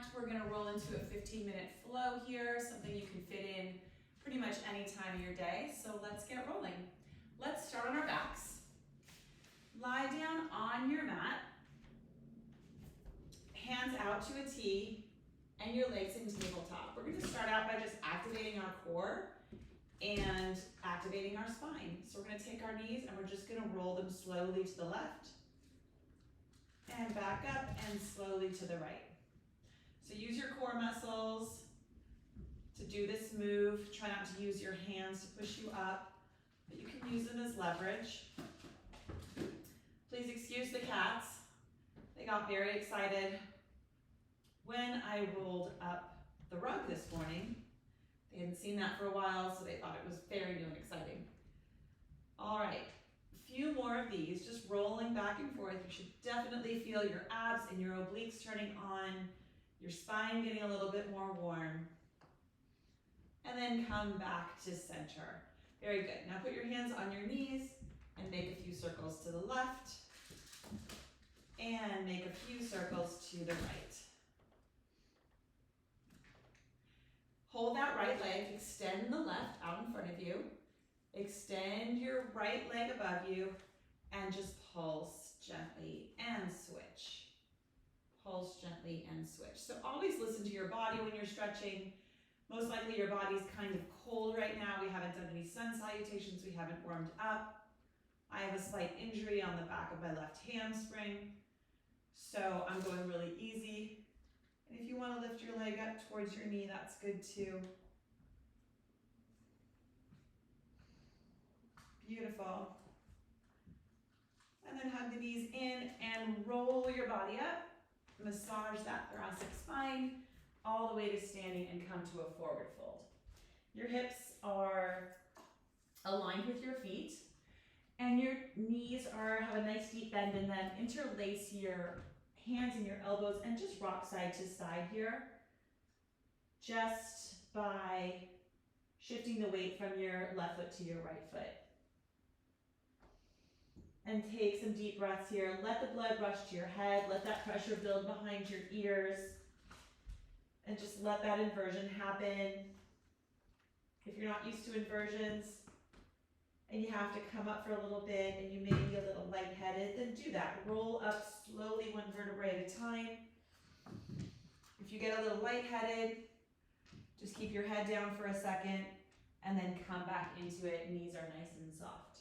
packed. We're gonna roll into a 15-minute flow here, something you can fit in pretty much any time of your day. So let's get rolling. Let's start on our backs. Lie down on your mat, hands out to a T, and your legs in tabletop. We're gonna start out by just activating our core and activating our spine. So we're gonna take our knees and we're just gonna roll them slowly to the left and back up and slowly to the right. So use your core muscles to do this move. Try not to use your hands to push you up, but you can use them as leverage. Please excuse the cats. They got very excited when I rolled up the rug this morning. They hadn't seen that for a while, so they thought it was very new and exciting. All right, a few more of these, just rolling back and forth. You should definitely feel your abs and your obliques turning on, your spine getting a little bit more warm. And then come back to center. Very good. Now put your hands on your knees and make a few circles to the left and make a few circles to the right. Hold that right leg, extend the left out in front of you. Extend your right leg above you and just pulse gently and switch. Pulse gently and switch. So always listen to your body when you're stretching. Most likely your body's kind of cold right now. We haven't done any sun salutations. We haven't warmed up. I have a slight injury on the back of my left hamstring. So I'm going really easy. And if you want to lift your leg up towards your knee, that's good too. Beautiful. And then hug the knees in and roll your body up. Massage that thoracic spine all the way to standing and come to a forward fold. Your hips are aligned with your feet and your knees have a nice deep bend, and then interlace your hands and your elbows and just rock side to side here, just by shifting the weight from your left foot to your right foot. And take some deep breaths here. Let the blood rush to your head. Let that pressure build behind your ears. And just let that inversion happen. If you're not used to inversions and you have to come up for a little bit and you may be a little lightheaded, then do that. Roll up slowly, one vertebrae at a time. If you get a little lightheaded, just keep your head down for a second and then come back into it. Knees are nice and soft.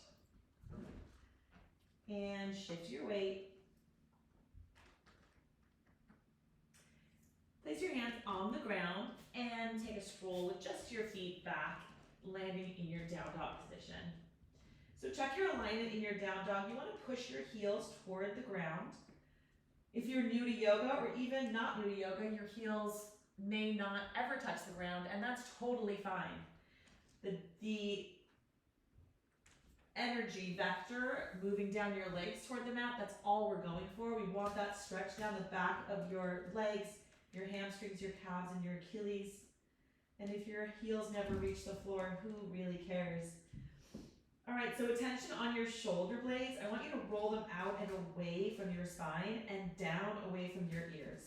And shift your weight. Place your hands on the ground and take a stroll with just your feet back, landing in your down dog position. So check your alignment in your down dog. You want to push your heels toward the ground. If you're new to yoga or even not new to yoga, your heels may not ever touch the ground, and that's totally fine. The energy vector moving down your legs toward the mat, that's all we're going for. We want that stretch down the back of your legs, your hamstrings, your calves, and your Achilles. And if your heels never reach the floor, who really cares? All right, so attention on your shoulder blades. I want you to roll them out and away from your spine and down away from your ears.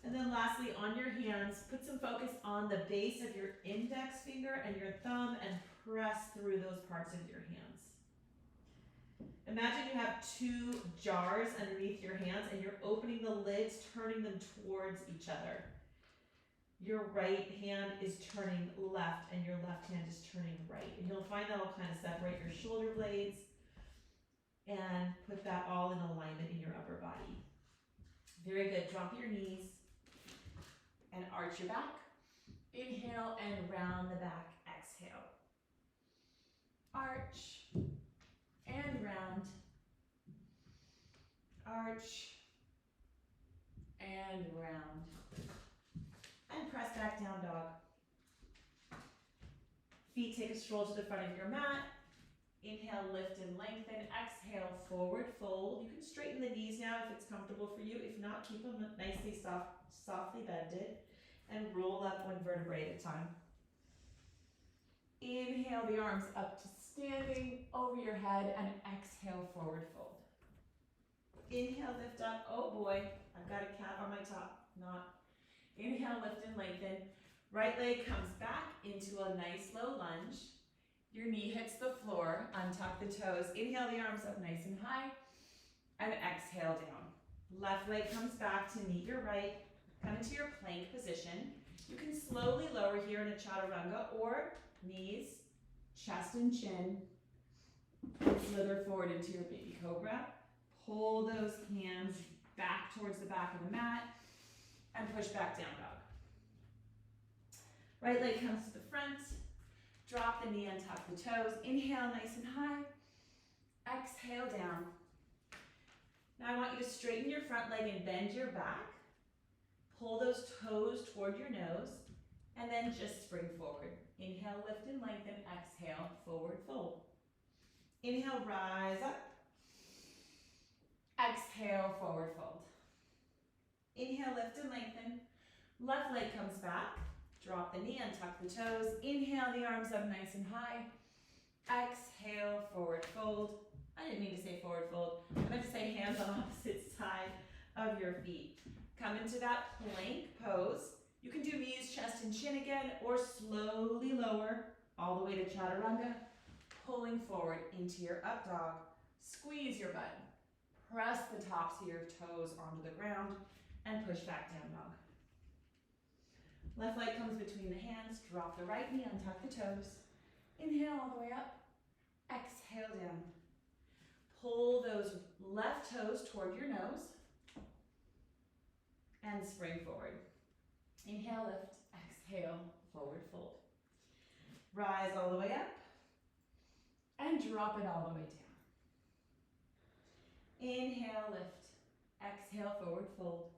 And then lastly, on your hands, put some focus on the base of your index finger and your thumb and press through those parts of your hands. Imagine you have two jars underneath your hands and you're opening the lids, turning them towards each other. Your right hand is turning left and your left hand is turning right. And you'll find that'll kind of separate your shoulder blades and put that all in alignment in your upper body. Very good. Drop your knees and arch your back. Inhale and round the back. Exhale. Arch and round. Arch and round. And press back down dog. Feet take a stroll to the front of your mat. Inhale, lift and lengthen. Exhale, forward fold. You can straighten the knees now if it's comfortable for you. If not, keep them nicely softly bended. And roll up one vertebrae at a time. Inhale the arms up to standing over your head and exhale, forward fold. Inhale, lift up. Oh boy, I've got a cat on my top. not. Inhale, lift and lengthen. Right leg comes back into a nice low lunge. Your knee hits the floor, untuck the toes. Inhale the arms up nice and high, and exhale down. Left leg comes back to meet your right. Come into your plank position. You can slowly lower here in a chaturanga or knees, chest and chin, and slither forward into your baby cobra. Pull those hands back towards the back of the mat and push back down dog. Right leg comes to the front. Drop the knee, untuck the toes. Inhale nice and high. Exhale down. Now I want you to straighten your front leg and bend your back. Pull those toes toward your nose and then just spring forward. Inhale, lift and lengthen. Exhale, forward fold. Inhale, rise up. Exhale, forward fold. Inhale, lift and lengthen. Left leg comes back. Drop the knee, untuck the toes. Inhale the arms up nice and high. Exhale, forward fold. I didn't mean to say forward fold. I meant to say hands on opposite side of your feet. Come into that plank pose. You can do knees, chest, and chin again, or slowly lower all the way to chaturanga, pulling forward into your up dog. Squeeze your butt. Press the tops of your toes onto the ground and push back down dog. Left leg comes between the hands. Drop the right knee, untuck the toes. Inhale all the way up. Exhale down. Pull those left toes toward your nose and spring forward. Inhale, lift. Exhale, forward fold. Rise all the way up and drop it all the way down. Inhale, lift. Exhale, forward fold.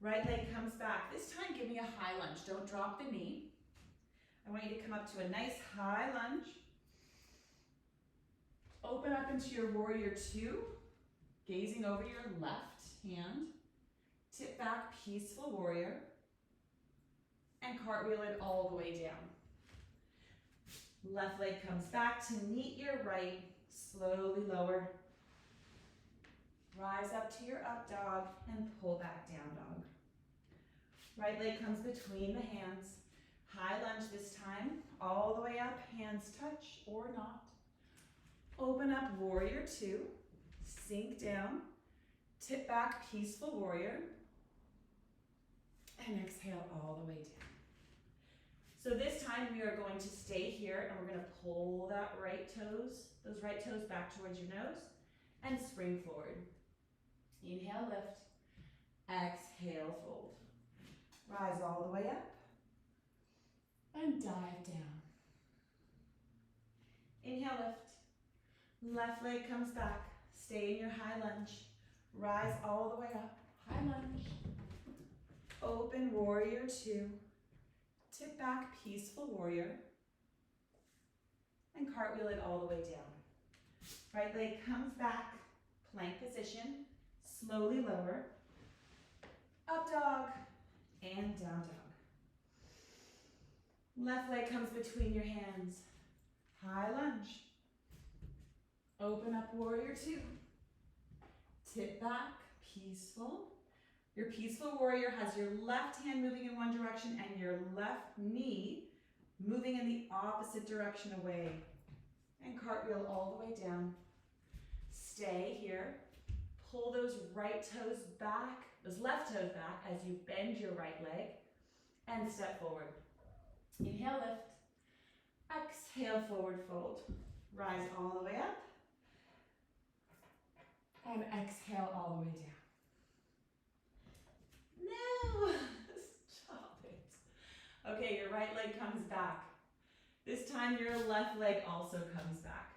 Right leg comes back. This time, give me a high lunge. Don't drop the knee. I want you to come up to a nice high lunge. Open up into your warrior two, gazing over your left hand. Tip back, peaceful warrior. And cartwheel it all the way down. Left leg comes back to meet your right. Slowly lower. Rise up to your up dog and pull back down dog. Right leg comes between the hands. High lunge this time, all the way up, hands touch or not. Open up, warrior two, sink down, tip back, peaceful warrior, and exhale all the way down. So this time we are going to stay here and we're going to pull that those right toes back towards your nose and spring forward. Inhale, lift, exhale, fold. Rise all the way up and dive down. Inhale, lift. Left leg comes back. Stay in your high lunge. Rise all the way up. High lunge. Open warrior two. Tip back, peaceful warrior. And cartwheel it all the way down. Right leg comes back. Plank position. Slowly lower. Up dog. And down dog. Left leg comes between your hands. High lunge. Open up warrior two. Tip back, peaceful. Your peaceful warrior has your left hand moving in one direction and your left knee moving in the opposite direction away. And cartwheel all the way down. Stay here. Pull those right toes back, those left toes back as you bend your right leg and step forward. Inhale, lift. Exhale, forward fold. Rise all the way up. And exhale all the way down. No! Stop it. Okay, your right leg comes back. This time your left leg also comes back.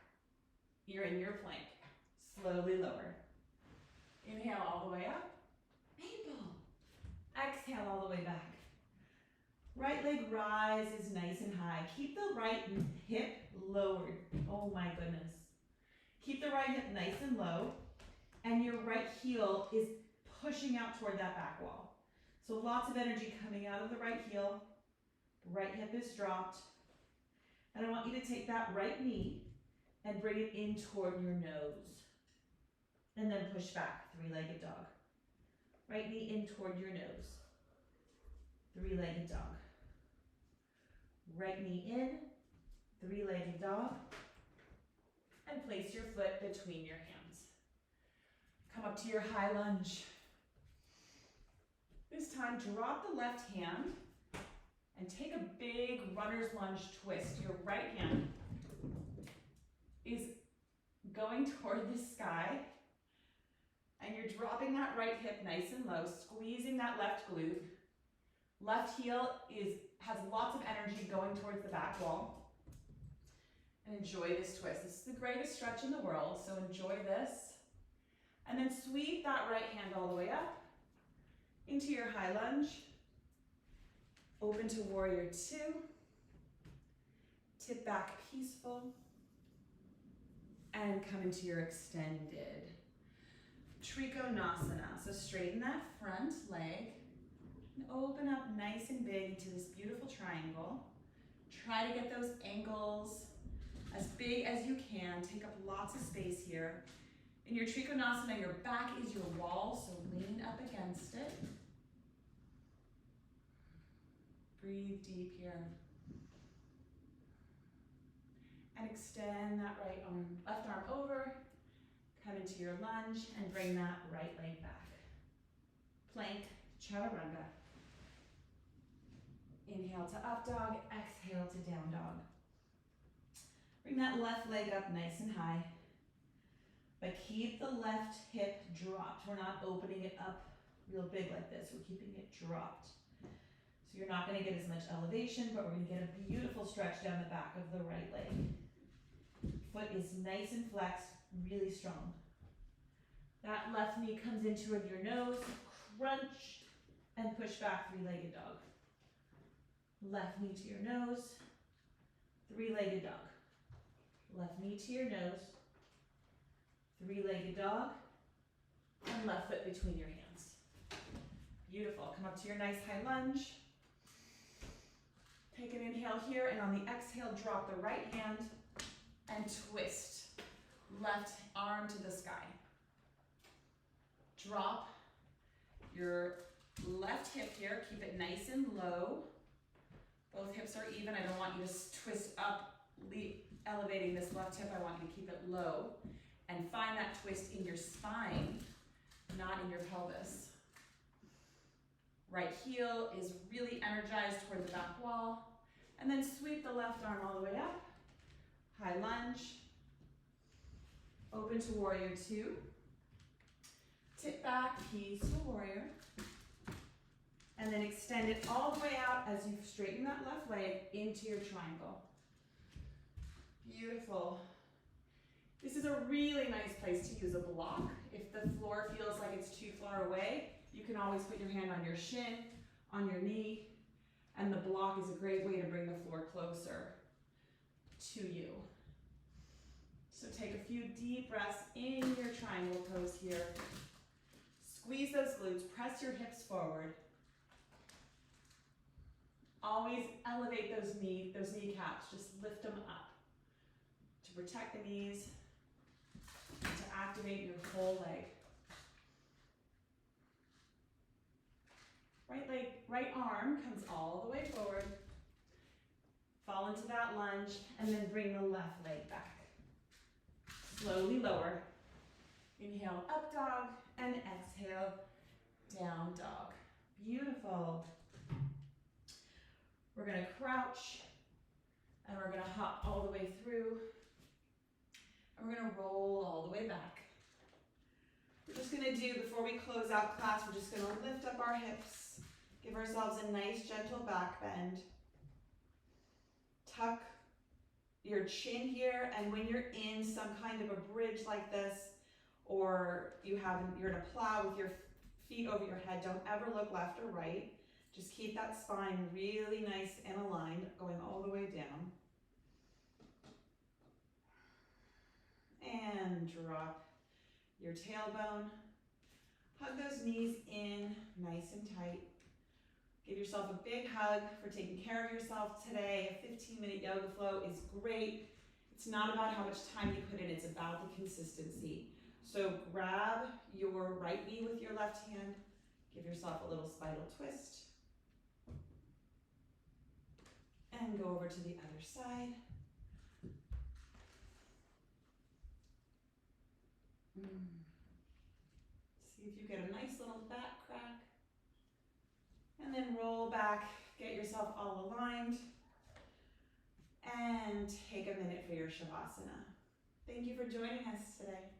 You're in your plank. Slowly lower. Inhale all the way up. Maple. Exhale all the way back. Right leg rises nice and high. Keep the right hip lowered. Oh my goodness. Keep the right hip nice and low. And your right heel is pushing out toward that back wall. So lots of energy coming out of the right heel. Right hip is dropped. And I want you to take that right knee and bring it in toward your nose. And then push back, three-legged dog. Right knee in toward your nose. Three-legged dog. Right knee in, three-legged dog. And place your foot between your hands. Come up to your high lunge. This time, drop the left hand and take a big runner's lunge twist. Your right hand is going toward the sky, and you're dropping that right hip nice and low, squeezing that left glute. Left heel has lots of energy going towards the back wall. And enjoy this twist. This is the greatest stretch in the world, so enjoy this. And then sweep that right hand all the way up into your high lunge. Open to warrior two. Tip back peaceful. And come into your extended Trikonasana. So straighten that front leg and open up nice and big into this beautiful triangle. Try to get those ankles as big as you can. Take up lots of space here. In your Trikonasana, your back is your wall, so lean up against it. Breathe deep here. And extend that right arm, left arm over, come into your lunge, and bring that right leg back. Plank, chaturanga. Inhale to up dog, exhale to down dog. Bring that left leg up nice and high, but keep the left hip dropped. We're not opening it up real big like this. We're keeping it dropped. So you're not going to get as much elevation, but we're going to get a beautiful stretch down the back of the right leg. Foot is nice and flexed, really strong. That left knee comes in toward your nose, crunch, and push back, three-legged dog. Left knee to your nose, three-legged dog. Left knee to your nose, three-legged dog, and left foot between your hands. Beautiful. Come up to your nice high lunge. Take an inhale here, and on the exhale, drop the right hand and twist. Left arm to the sky. Drop your left hip here. Keep it nice and low. Both hips are even. I don't want you to twist up, elevating this left hip. I want you to keep it low. And find that twist in your spine, not in your pelvis. Right heel is really energized toward the back wall. And then sweep the left arm all the way up. High lunge. Open to warrior two. Tip back, peaceful warrior. And then extend it all the way out as you straighten that left leg into your triangle. Beautiful. This is a really nice place to use a block. If the floor feels like it's too far away, you can always put your hand on your shin, on your knee, and the block is a great way to bring the floor closer to you. So take a few deep breaths in your triangle pose here. Squeeze those glutes, press your hips forward. Always elevate those kneecaps, just lift them up to protect the knees, and to activate your whole leg. Right arm comes all the way forward. Fall into that lunge, and then bring the left leg back. Slowly lower. Inhale, up dog, and exhale, down dog. Beautiful. We're gonna crouch, and we're gonna hop all the way through, and we're gonna roll all the way back. We're just gonna do, before we close out class, we're just gonna lift up our hips, give ourselves a nice gentle back bend. Tuck your chin here, and when you're in some kind of a bridge like this, or you're in a plow with your feet over your head, don't ever look left or right. Just keep that spine really nice and aligned, going all the way down. And drop your tailbone. Hug those knees in nice and tight. Give yourself a big hug for taking care of yourself today. A 15-minute yoga flow is great. It's not about how much time you put in, it's about the consistency. So grab your right knee with your left hand, Give yourself a little spiral twist. And go over to the other side. See if you get a nice little back crack. And then roll back, get yourself all aligned. And take a minute for your Shavasana. Thank you for joining us today.